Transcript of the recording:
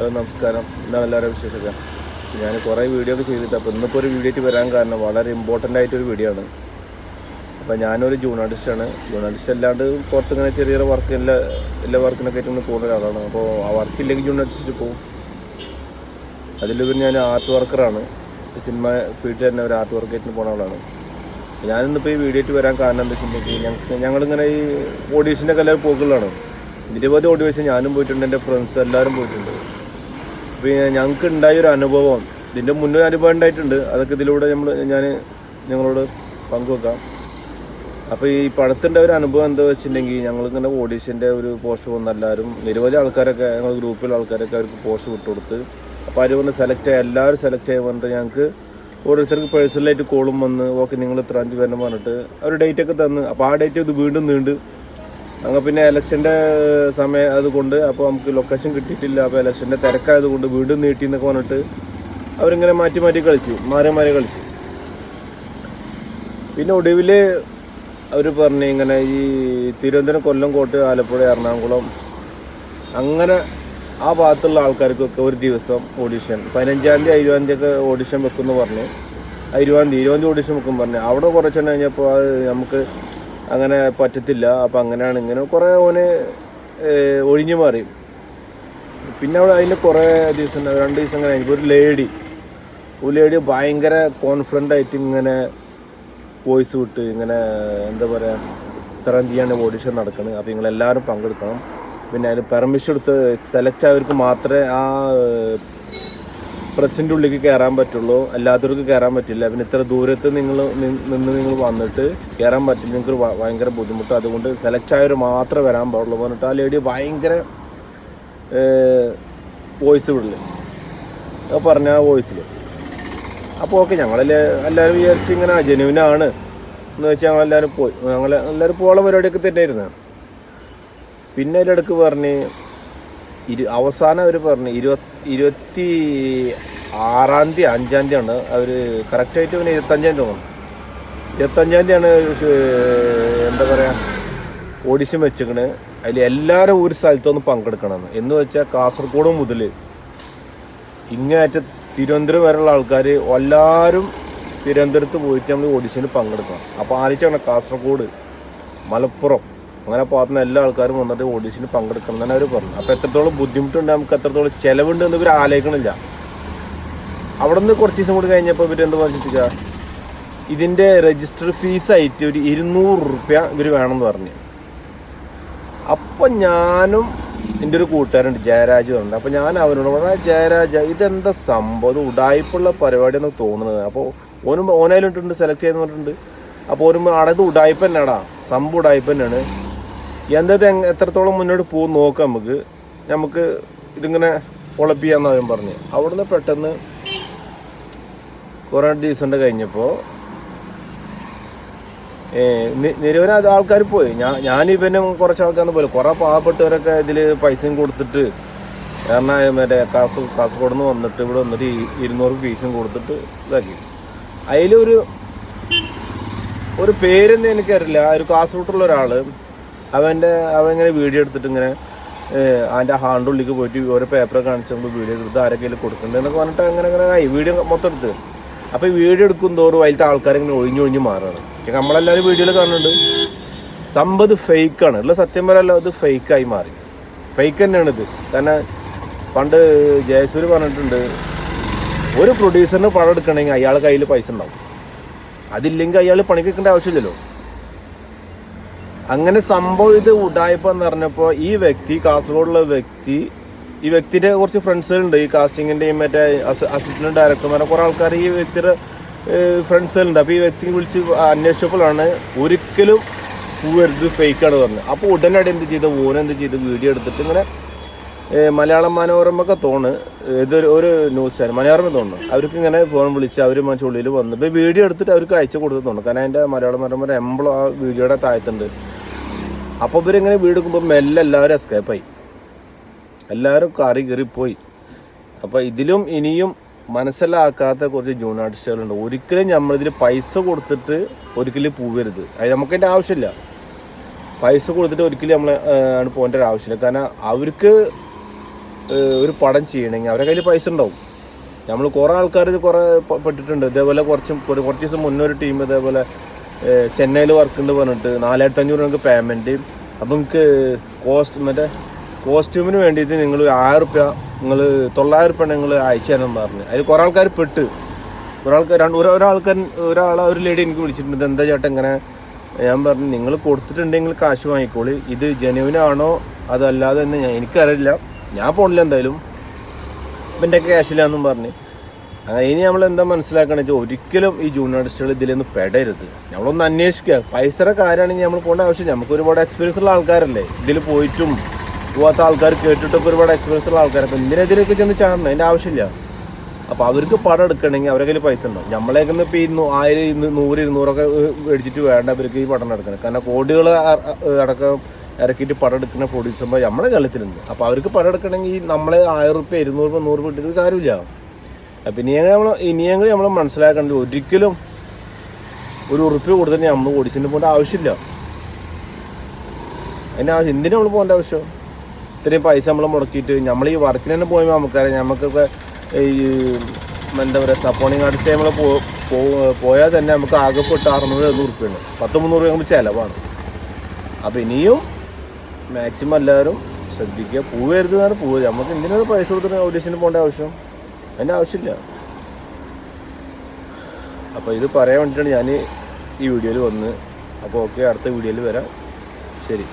നമസ്കാരം. എന്താണ് എല്ലാവരും വിശേഷമൊക്കെ? ഞാൻ കുറേ വീഡിയോ ഒക്കെ ചെയ്തിട്ട് അപ്പോൾ ഇന്നിപ്പോൾ ഒരു വീഡിയോ ആയിട്ട് വരാൻ കാരണം വളരെ ഇമ്പോർട്ടൻ്റ് ആയിട്ടൊരു വീഡിയോ ആണ്. അപ്പോൾ ഞാനൊരു ജേർണലിസ്റ്റാണ്. ജേർണലിസ്റ്റ് അല്ലാണ്ട് പുറത്തിങ്ങനെ ചെറിയ വർക്ക് എല്ലാ വർക്കിനൊക്കെ ആയിട്ട് പോകുന്ന ഒരാളാണ്. അപ്പോൾ ആ വർക്കില്ലെങ്കിൽ ജേർണലിസ്റ്റ് പോകും. അതിലുപരി ഞാൻ ആർട്ട് വർക്കറാണ്. സിനിമ ഫീൽഡിൽ തന്നെ ഒരു ആർട്ട് വർക്കായിട്ട് പോകുന്ന ആളാണ്. ഞാനിന്നിപ്പോൾ ഈ വീഡിയോ ആയിട്ട് വരാൻ കാരണം എന്താ വെച്ചിട്ടുണ്ടെങ്കിൽ ഞങ്ങളിങ്ങനെ ഈ ഓഡീഷൻ്റെ ഒക്കെ എല്ലാവരും പോകുകളാണ്. നിരവധി ഓഡീഷൻ ഞാനും പോയിട്ടുണ്ട്, എൻ്റെ ഫ്രണ്ട്സ് എല്ലാവരും പോയിട്ടുണ്ട്. പിന്നെ ഞങ്ങൾക്ക് ഉണ്ടായൊരു അനുഭവം, ഇതിൻ്റെ മുന്നേ അനുഭവം ഉണ്ടായിട്ടുണ്ട്, അതൊക്കെ ഇതിലൂടെ ഞാൻ ഞങ്ങളോട് പങ്കുവെക്കാം. അപ്പോൾ ഈ പടത്തിൻ്റെ ഒരു അനുഭവം എന്താ വെച്ചിട്ടുണ്ടെങ്കിൽ, ഞങ്ങളിങ്ങനെ ഓഡീഷൻ്റെ ഒരു പോസ്റ്റ് വന്ന എല്ലാവരും നിരവധി ആൾക്കാരൊക്കെ ഞങ്ങൾ ഗ്രൂപ്പിലുള്ള ആൾക്കാരൊക്കെ അവർക്ക് പോസ്റ്റ് വിട്ടുകൊടുത്ത്, അപ്പോൾ അവർ വന്ന് സെലക്ട് ആയി, എല്ലാവരും സെലക്ട് ആയി പറഞ്ഞിട്ട് ഞങ്ങൾക്ക് ഓരോരുത്തർക്ക് പേഴ്സണലായിട്ട് കോളും വന്ന് ഓക്കെ നിങ്ങൾ ഇത്ര 5 പേരെന്ന് പറഞ്ഞിട്ട് അവർ ഡേറ്റൊക്കെ തന്ന്. അപ്പോൾ ആ ഡേറ്റ് ഇത് വീണ്ടും നീണ്ട് അങ്ങനെ പിന്നെ ഇലക്ഷൻ്റെ സമയം അതുകൊണ്ട് അപ്പോൾ നമുക്ക് ലൊക്കേഷൻ കിട്ടിയിട്ടില്ല. അപ്പോൾ ഇലക്ഷൻ്റെ തിരക്കായതുകൊണ്ട് വീണ്ടും നീട്ടി എന്നൊക്കെ പറഞ്ഞിട്ട് അവരിങ്ങനെ മാറ്റി മാറി കളിച്ച്. പിന്നെ ഒടുവിൽ അവർ പറഞ്ഞു ഇങ്ങനെ ഈ തിരുവനന്തപുരം, കൊല്ലം, കോട്ടയം, ആലപ്പുഴ, എറണാകുളം അങ്ങനെ ആ ഭാഗത്തുള്ള ആൾക്കാർക്കൊക്കെ ഒരു ദിവസം ഓഡിഷൻ 15-ാം തീയതി 20-ാം തീയതി ഒക്കെ ഓഡിഷൻ വെക്കുമെന്ന് പറഞ്ഞു. 20-ാം തീയതി ഓഡിഷൻ വെക്കും പറഞ്ഞു. അവിടെ കുറച്ചെണ്ണം കഴിഞ്ഞപ്പോൾ അത് നമുക്ക് അങ്ങനെ പറ്റത്തില്ല. അപ്പം അങ്ങനെയാണ് ഇങ്ങനെ കുറേ ഓന് ഒഴിഞ്ഞു മാറി. പിന്നെ അവിടെ അതിന് കുറേ ദിവസം 2 ദിവസം അങ്ങനെ കഴിഞ്ഞപ്പോൾ ഒരു ലേഡി ഭയങ്കര കോൺഫിഡൻ്റ് ആയിട്ട് ഇങ്ങനെ വോയിസ് വിട്ട് ഇങ്ങനെ എന്താ പറയുക, ഇത്രയും തീയാണ് ഓഡിഷൻ നടക്കുന്നത്, അപ്പോൾ നിങ്ങളെല്ലാവരും പങ്കെടുക്കണം, പിന്നെ അതിന് പെർമിഷൻ എടുത്ത് സെലക്ട് ആയവർക്ക് മാത്രമേ ആ പ്രസിൻ്റെ ഉള്ളിലേക്ക് കയറാൻ പറ്റുള്ളൂ, അല്ലാത്തവർക്ക് കയറാൻ പറ്റില്ല, പിന്നെ ഇത്ര ദൂരത്ത് നിങ്ങൾ വന്നിട്ട് കയറാൻ പറ്റില്ല, നിങ്ങൾക്ക് ഭയങ്കര ബുദ്ധിമുട്ട്, അതുകൊണ്ട് സെലക്ട് ആയവർ മാത്രമേ വരാൻ പാടുള്ളൂ പറഞ്ഞിട്ട് ആ ലേഡി ഭയങ്കര വോയിസ് വിടില്ല പറഞ്ഞ ആ വോയിസിൽ. അപ്പോൾ ഓക്കെ എല്ലാവരും വിചാരിച്ച് ഇങ്ങനെ ജെന്യുവിനാണ് എന്ന് വെച്ചാൽ ഞങ്ങളെല്ലാവരും പോയി. എല്ലാവരും പോകാനുള്ള പരിപാടിയൊക്കെ തന്നെയായിരുന്നു. പിന്നെ അതിലിടക്ക് പറഞ്ഞ് അവസാനം അവർ പറഞ്ഞ് 26-ാം തീയതി 5-ാം തീയതിയാണ് അവർ കറക്റ്റായിട്ട്. പിന്നെ 25-ാം തീയതി തോന്നുന്നു, 25-ാം തീയതിയാണ് എന്താ പറയുക ഓഡിഷൻ വെച്ചിരിക്കണ്. അതിൽ എല്ലാവരും ഒരു സ്ഥലത്തൊന്ന് പങ്കെടുക്കണമെന്ന് എന്ന് വെച്ചാൽ കാസർഗോഡ് മുതൽ ഇങ്ങേറ്റ തിരുവനന്തപുരം വരെയുള്ള ആൾക്കാർ എല്ലാവരും തിരുവനന്തപുരത്ത് പോയിട്ട് നമ്മൾ ഓഡിഷന് പങ്കെടുക്കണം. അപ്പോൾ ആലോചിച്ചാണ് കാസർഗോഡ്, മലപ്പുറം അങ്ങനെ പാത്തുന്ന എല്ലാ ആൾക്കാരും വന്നിട്ട് ഓഡീഷന് പങ്കെടുക്കണം എന്നാണ് അവർ പറഞ്ഞു. അപ്പോൾ എത്രത്തോളം ബുദ്ധിമുട്ടുണ്ട്, നമുക്ക് എത്രത്തോളം ചിലവുണ്ട് എന്ന് ഇവർ ആലോചിക്കണില്ല. അവിടെ നിന്ന് കുറച്ച് ദിവസം കൂടി കഴിഞ്ഞപ്പോൾ ഇവർ എന്താ പറഞ്ഞിട്ട് ഇതിൻ്റെ രജിസ്റ്റർ ഫീസായിട്ട് ഒരു 200 രൂപ ഇവർ വേണമെന്ന് പറഞ്ഞു. അപ്പം ഞാനും എൻ്റെ ഒരു കൂട്ടുകാരുണ്ട് ജയരാജ് പറഞ്ഞത്. അപ്പോൾ ഞാൻ അവനോട് പറഞ്ഞാൽ ജയരാജ ഇതെന്താ സംഭവം, ഉടായ്പുള്ള പരിപാടിയെന്ന് തോന്നുന്നത്. അപ്പോൾ ഓനായിട്ടുണ്ട് സെലക്ട് ചെയ്തെന്ന് പറഞ്ഞിട്ടുണ്ട്. അപ്പോൾ അടത് ഉടായ്പ തന്നെയാടാ, സംഭവം ഉടായ്പ തന്നെയാണ്, എന്താ എത്രത്തോളം മുന്നോട്ട് പോകും നോക്കാം, നമുക്ക് ഇതിങ്ങനെ പൊളപ്പിക്കാമെന്ന് അവൻ പറഞ്ഞ്. അവിടുന്ന് പെട്ടെന്ന് കുറേ ദിവസം കഴിഞ്ഞപ്പോൾ നിരവധി ആൾക്കാർ പോയി. ഞാനിവനെ കുറച്ച് ആൾക്കാരൊന്നും പോയി. കുറേ പാവപ്പെട്ടവരൊക്കെ ഇതിൽ പൈസയും കൊടുത്തിട്ട്, കാരണം മറ്റേ കാസർഗോഡ് നിന്ന് വന്നിട്ട് ഇവിടെ വന്നിട്ട് 200 ഫീസും കൊടുത്തിട്ട് ഇതാക്കി. അതിലൊരു പേരൊന്നും എനിക്കറിയില്ല, ഒരു കാസർഗോഡുള്ള ഒരാൾ അവൻ ഇങ്ങനെ വീഡിയോ എടുത്തിട്ട് ഇങ്ങനെ അതിൻ്റെ ഹാൻഡ് ഉള്ളിലേക്ക് പോയിട്ട് ഓരോ പേപ്പർ കാണിച്ചുകൊണ്ട് വീഡിയോ എടുത്ത് ആരൊക്കെയും കൊടുക്കുന്നുണ്ട് എന്നൊക്കെ പറഞ്ഞിട്ട് അങ്ങനെ ആയി വീഡിയോ മൊത്തം എടുത്ത്. അപ്പോൾ ഈ വീഡിയോ എടുക്കും തോറും അതിലത്തെ ആൾക്കാരിങ്ങനെ ഒഴിഞ്ഞൊഴിഞ്ഞ് മാറുകയാണ്. പക്ഷേ നമ്മളെല്ലാവരും വീഡിയോയിൽ കാണുന്നുണ്ട് സംഭവം ഫേക്കാണ് ഉള്ള, സത്യം പറയല്ല, ഇത് ഫേക്കായി മാറി. ഫേക്ക് തന്നെയാണിത്. കാരണം പണ്ട് ജയസൂര് പറഞ്ഞിട്ടുണ്ട്, ഒരു പ്രൊഡ്യൂസറിന് പണം എടുക്കണമെങ്കിൽ അയാൾ കയ്യിൽ പൈസ ഉണ്ടാവും, അതില്ലെങ്കിൽ അയാൾ പണിക്ക് വെക്കേണ്ട ആവശ്യമില്ലല്ലോ. അങ്ങനെ സംഭവം ഇത് ഉടായ്പെന്ന് പറഞ്ഞപ്പോൾ ഈ വ്യക്തി, കാസർഗോഡുള്ള വ്യക്തി, ഈ വ്യക്തിൻ്റെ കുറച്ച് ഫ്രണ്ട്സുകളുണ്ട്, ഈ കാസ്റ്റിങ്ങിൻ്റെയും മറ്റേ അസിസ്റ്റന്റ് ഡയറക്ടർമാരെ കുറേ ആൾക്കാർ ഈ വ്യക്തിയുടെ ഫ്രണ്ട്സുകളുണ്ട്. അപ്പോൾ ഈ വ്യക്തി വിളിച്ച് അന്വേഷിച്ചപ്പോഴാണ് ഒരിക്കലും പോവരുത്, ഫേക്കാണ് പറഞ്ഞത്. അപ്പോൾ ഉടനടി എന്ത് ചെയ്ത് വീഡിയോ എടുത്തിട്ട് ഇങ്ങനെ മലയാളം മനോരമൊക്കെ ഒരു ന്യൂസ് ചാനൽ മനോരമ തോന്നുന്നു, അവർക്ക് ഇങ്ങനെ ഫോൺ വിളിച്ച് അവർ ഉള്ളിൽ വന്നിട്ട് വീഡിയോ എടുത്തിട്ട് അവർക്ക് അയച്ചു കൊടുത്തിട്ടുണ്ട്. കാരണം അതിൻ്റെ മലയാളം മനോരമ എംബ്ലം ആ വീഡിയോയുടെ താഴത്തുണ്ട്. അപ്പോൾ ഇവരിങ്ങനെ വീഡിയോ എടുക്കുമ്പോൾ മെല്ലെ എല്ലാവരും എസ്കേപ്പായി, എല്ലാവരും കയറിപ്പോയി. അപ്പോൾ ഇതിലും ഇനിയും മനസ്സിലാക്കാത്ത കുറച്ച് ജേർണലിസ്റ്റുകളുണ്ട്. ഒരിക്കലും നമ്മളിതിൽ പൈസ കൊടുത്തിട്ട് ഒരിക്കലും പോവരുത്, അത് നമുക്കതിൻ്റെ ആവശ്യമില്ല. പൈസ കൊടുത്തിട്ട് ഒരിക്കലും നമ്മൾ പോകേണ്ട ഒരു ആവശ്യമില്ല. കാരണം അവർക്ക് ഒരു പടം ചെയ്യണമെങ്കിൽ അവരുടെ കയ്യിൽ പൈസ ഉണ്ടാവും. നമ്മൾ കുറേ ആൾക്കാർ ഇത് കുറേ പെട്ടിട്ടുണ്ട്. ഇതേപോലെ കുറച്ച് ദിവസം മുന്നേ ഒരു ടീം ഇതേപോലെ ചെന്നൈയിൽ വർക്കുണ്ട് പറഞ്ഞിട്ട് 4500 നമുക്ക് പേയ്മെൻറ്റ്. അപ്പം നമുക്ക് കോസ്റ്റ്യൂമിന് വേണ്ടിയിട്ട് നിങ്ങൾ 1000 റുപ്യ നിങ്ങൾ 900 റുപ്യ നിങ്ങൾ അയച്ചു തരണം പറഞ്ഞു. അതിൽ കുറേ ആൾക്കാർ പെട്ട്. ഒരു ലേഡി എനിക്ക് വിളിച്ചിട്ടുണ്ട്, എന്താ ചേട്ടാ ഇങ്ങനെ. ഞാൻ പറഞ്ഞു നിങ്ങൾ കൊടുത്തിട്ടുണ്ടെങ്കിൽ കാശ് വാങ്ങിക്കോളി, ഇത് ജെന്യുവിനാണോ അതല്ലാതെ എന്ന് എനിക്കറിയില്ല, ഞാൻ പോണില്ല എന്തായാലും, അപ്പം എൻ്റെ ക്യാഷില്ലാന്നും പറഞ്ഞ്. ഇനി നമ്മൾ എന്താ മനസ്സിലാക്കണമെന്ന് വെച്ചാൽ ഒരിക്കലും ഈ ജൂനിയർ ആർട്ടിസ്റ്റുകൾ ഇതിലൊന്നും പെടരുത്. നമ്മളൊന്ന് അന്വേഷിക്കുക. പൈസയുടെ കാര്യമാണെങ്കിൽ നമ്മൾ പോകേണ്ട ആവശ്യമില്ല. നമുക്ക് ഒരുപാട് എക്സ്പീരിയൻസ് ഉള്ള ആൾക്കാരല്ലേ, ഇതിൽ പോയിട്ടും പോകാത്ത ആൾക്കാർ കേട്ടിട്ടൊക്കെ ഒരുപാട് എക്സ്പീരിയൻസ് ഉള്ള ആൾക്കാർ. അപ്പം എന്തിനെതിരൊക്കെ ചെന്ന് ചാടണം, അതിൻ്റെ ആവശ്യമില്ല. അപ്പോൾ അവർക്ക് പടം എടുക്കണമെങ്കിൽ അവരുടെ കയ്യിൽ പൈസ ഉണ്ടാവും. നമ്മളേക്കൊന്ന് ഇപ്പോൾ 1000, 100, 200 മേടിച്ചിട്ട് വേണ്ട അവർക്ക് ഈ പടം എടുക്കണം. കാരണം കോടികൾ അടക്കം ഇറക്കിയിട്ട് പടം എടുക്കുന്ന പ്രൊഡ്യൂസർമാർ നമ്മളെ കേരളത്തിലുണ്ട്. അപ്പോൾ അവർക്ക് പടം എടുക്കണമെങ്കിൽ നമ്മളെ 1000 റുപ്യ 200 രൂപ 100 രൂപ ഇട്ടൊരു കാര്യമില്ല. അപ്പം ഇനിയെങ്കിലും നമ്മൾ മനസ്സിലാക്കേണ്ടത് ഒരിക്കലും ഒരു ഉറുപ്പ്യ കൊടുത്തിട്ട് നമ്മൾ ഓഡിഷന് പോകേണ്ട ആവശ്യമില്ല. എന്തിനാ നമ്മൾ പോകേണ്ട ആവശ്യം? ഇത്രയും പൈസ നമ്മൾ മുടക്കിയിട്ട് നമ്മൾ ഈ വർക്കിന് തന്നെ പോയപ്പോൾ നമുക്കറിയാം, നമുക്കൊക്കെ ഈ എന്താ പറയുക സപ്പോർട്ടിങ് ആർട്ടിസ്റ്റ് നമ്മൾ പോയാൽ തന്നെ നമുക്ക് ആകെപ്പെട്ട് 600-700 റുപ്യാണ്, 10-300 നമ്മൾ ചിലവാണ്. അപ്പോൾ ഇനിയും മാക്സിമം എല്ലാവരും ശ്രദ്ധിക്കുക, പോവരുതെന്നാണ് പോവുക. നമുക്ക് എന്തിനാണ് പൈസ കൊടുത്തിട്ട് ഓഡിഷന് പോകേണ്ട ആവശ്യം? അതിൻ്റെ ആവശ്യമില്ല. അപ്പോൾ ഇത് പറയാൻ വേണ്ടിയിട്ടാണ് ഞാൻ ഈ വീഡിയോയിൽ വന്ന്. അപ്പോൾ ഓക്കെ, അടുത്ത വീഡിയോയിൽ വരാം. ശരി.